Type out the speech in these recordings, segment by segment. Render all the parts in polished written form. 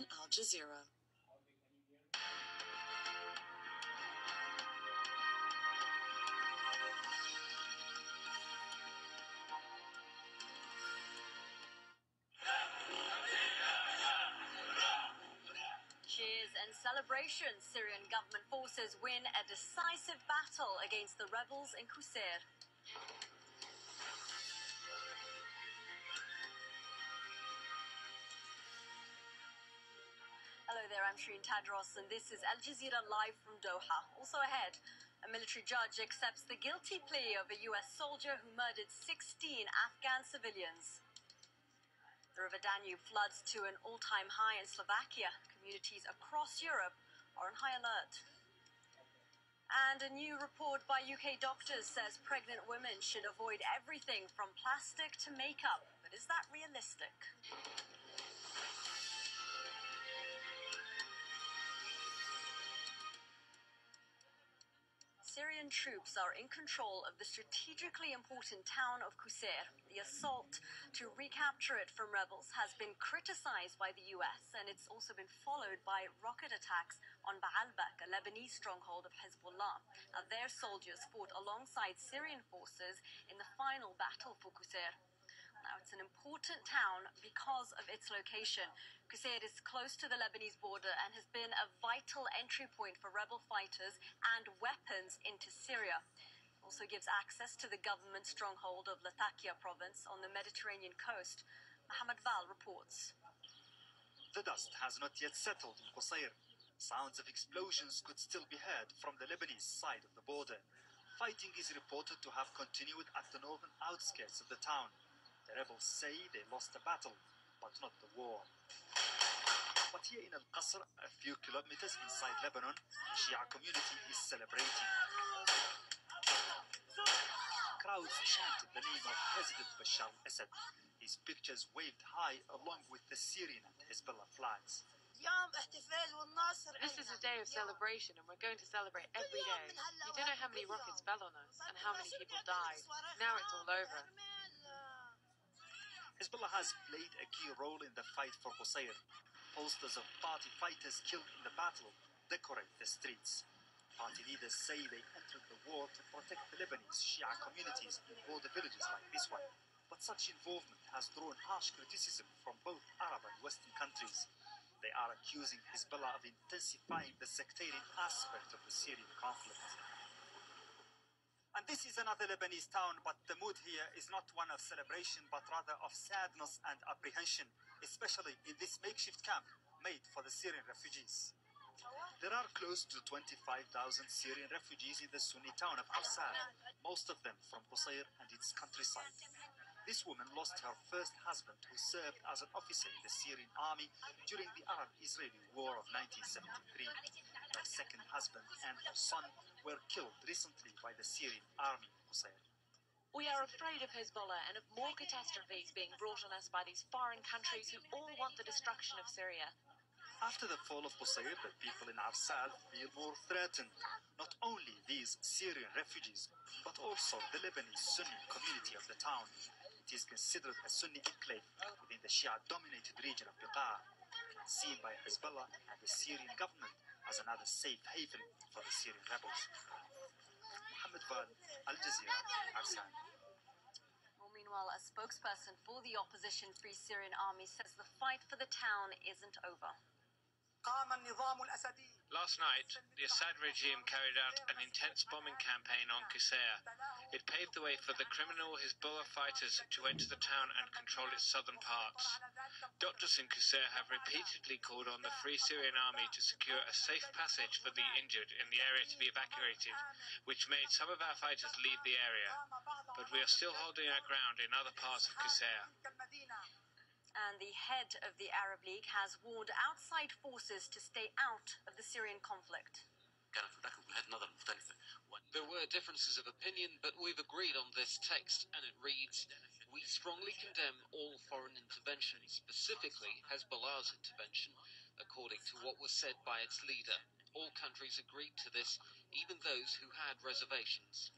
on Aljazeera. Cheers and celebrations. Syrian government forces win a decisive battle against the rebels in Qusayr. Hello there, I'm Shireen Tadros, and this is Aljazeera live from Doha. Also ahead, a military judge accepts the guilty plea of a US soldier who murdered 16 Afghan civilians. The River Danube floods to an all-time high in Slovakia. Communities across Europe are on high alert. And a new report by UK doctors says pregnant women should avoid everything from plastic to makeup. But is that realistic? Syrian troops are in control of the strategically important town of Qusayr. The assault to recapture it from rebels has been criticized by the US, and it's also been followed by rocket attacks on Baalbek, a Lebanese stronghold of Hezbollah. Now, their soldiers fought alongside Syrian forces in the final battle for Qusayr. Now, it's an important town because of its location. Qusayr is close to the Lebanese border and has been a vital entry point for rebel fighters and weapons into Syria. It also gives access to the government stronghold of Latakia province on the Mediterranean coast. Mohammed Val reports. The dust has not yet settled in Qusayr. Sounds of explosions could still be heard from the Lebanese side of the border. Fighting is reported to have continued at the northern outskirts of the town. The rebels say they lost the battle, but not the war. But here in Al-Qasr, a few kilometers inside Lebanon, the Shia community is celebrating. Crowds chanted the name of President Bashar al-Assad. His pictures waved high along with the Syrian and Hezbollah flags. This is a day of celebration, and we're going to celebrate every day. You don't know how many rockets fell on us and how many people died. Now it's all over. Hezbollah has played a key role in the fight for Qusayr. Posters of party fighters killed in the battle decorate the streets. Party leaders say they entered the war to protect the Lebanese Shia communities in border villages like this one. But such involvement has drawn harsh criticism from both Arab and Western countries. They are accusing Hezbollah of intensifying the sectarian aspect of the Syrian conflict. And this is another Lebanese town, but the mood here is not one of celebration, but rather of sadness and apprehension, especially in this makeshift camp made for the Syrian refugees. There are close to 25,000 Syrian refugees in the Sunni town of Qusayr, most of them from Qusayr and its countryside. This woman lost her first husband, who served as an officer in the Syrian army during the Arab-Israeli War of 1973. Her second husband and her son were killed recently by the Syrian army in Qusayr. We are afraid of Hezbollah and of more catastrophes being brought on us by these foreign countries who all want the destruction of Syria. After the fall of Qusayr, the people in Arsal feel more threatened. Not only these Syrian refugees, but also the Lebanese Sunni community of the town. It is considered a Sunni enclave within the Shia-dominated region of Bekaa, seen by Hezbollah and the Syrian government as another safe haven for the Syrian rebels. Mohammed Val, Aljazeera, Arsal. Well, meanwhile, a spokesperson for the opposition Free Syrian Army says the fight for the town isn't over. Last night, the Assad regime carried out an intense bombing campaign on Qusayr. It paved the way for the criminal Hezbollah fighters to enter the town and control its southern parts. Doctors in Qusayr have repeatedly called on the Free Syrian Army to secure a safe passage for the injured in the area to be evacuated, which made some of our fighters leave the area. But we are still holding our ground in other parts of Qusayr. And the head of the Arab League has warned outside forces to stay out of the Syrian conflict. There were differences of opinion, but we've agreed on this text, and it reads, "We strongly condemn all foreign intervention, specifically Hezbollah's intervention, according to what was said by its leader. All countries agreed to this, even those who had reservations."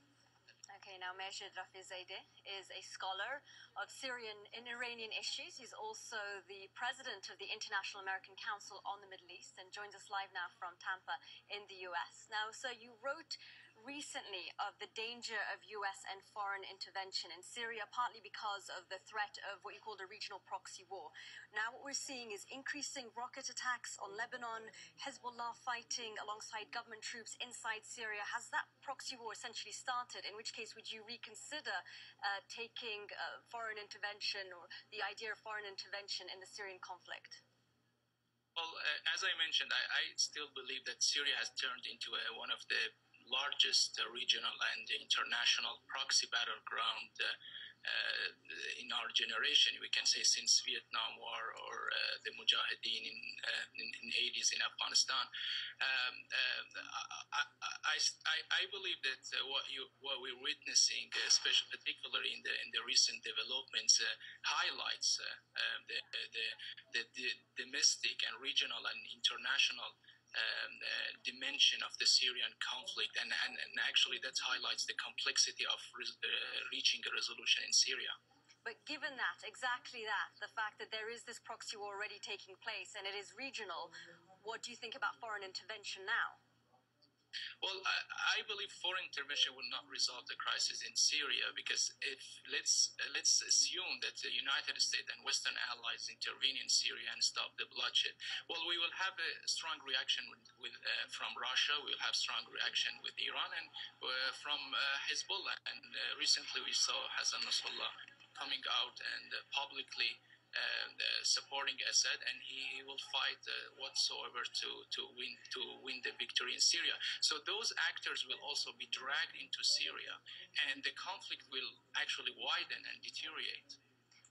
Okay, now Majid Rafizadeh is a scholar of Syrian and Iranian issues. He's also the president of the International American Council on the Middle East and joins us live now from Tampa in the US. Now, sir, you wrote recently of the danger of US and foreign intervention in Syria, partly because of the threat of what you called a regional proxy war. Now what we're seeing is increasing rocket attacks on Lebanon, Hezbollah fighting alongside government troops inside Syria. Has that proxy war essentially started? In which case, would you reconsider taking foreign intervention or the idea of foreign intervention in the Syrian conflict? Well, as I mentioned, I still believe that Syria has turned into one of the largest regional and international proxy battleground in our generation. We can say since Vietnam War or the Mujahideen in 80s in Afghanistan. I believe that what we're witnessing, especially particularly in the recent developments, highlights the domestic and regional and international dimension of the Syrian conflict, and actually that highlights the complexity of reaching a resolution in Syria. But given that, exactly that, the fact that there is this proxy war already taking place and it is regional, what do you think about foreign intervention now? Well, I believe foreign intervention will not resolve the crisis in Syria, because if let's assume that the United States and Western allies intervene in Syria and stop the bloodshed, well, we will have a strong reaction from Russia. We'll have strong reaction with Iran and from Hezbollah. And recently we saw Hassan Nasrallah coming out and publicly supporting Assad, and he will fight whatsoever to win the victory in Syria. So those actors will also be dragged into Syria, and the conflict will actually widen and deteriorate.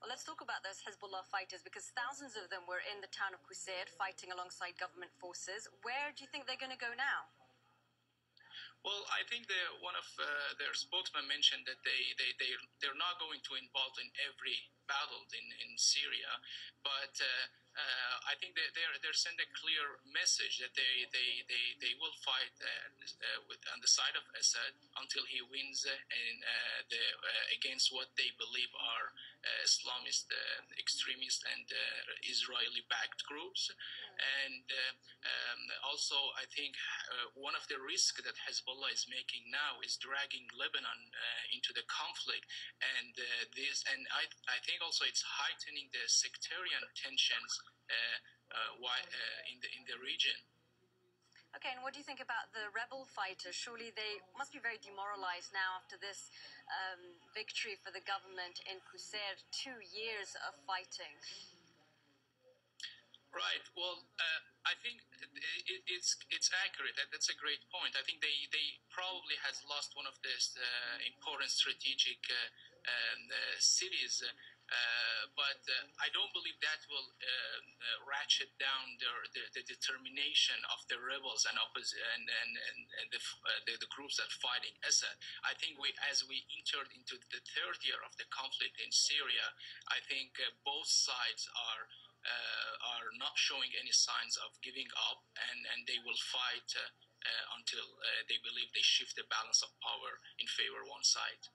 Well, let's talk about those Hezbollah fighters, because thousands of them were in the town of Qusair fighting alongside government forces. Where do you think they're going to go now? Well, I think one of their spokesmen mentioned that they're not going to involve in every battle in Syria, but I think they're sending a clear message that they will fight on the side of Assad until he wins against what they believe are Islamist, extremist, and Israeli-backed groups. And also, I think one of the risks that Hezbollah is making now is dragging Lebanon into the conflict, and I think also it's heightening the sectarian tensions in the region. Okay, and what do you think about the rebel fighters? Surely they must be very demoralized now after this victory for the government in Qusair. 2 years of fighting. Right. Well, I think it's accurate. That's a great point. I think they probably has lost one of the important strategic cities. But I don't believe that will ratchet down the determination of the rebels and the groups that are fighting Assad. I think as we entered into the third year of the conflict in Syria, I think both sides are not showing any signs of giving up, and they will fight until they believe they shift the balance of power in favor of one side.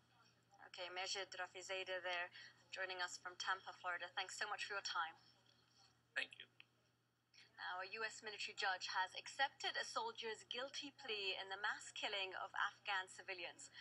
Okay, Majid Rafizadeh there, joining us from Tampa, Florida. Thanks so much for your time. Thank you. Now, a U.S. military judge has accepted a soldier's guilty plea in the mass killing of Afghan civilians.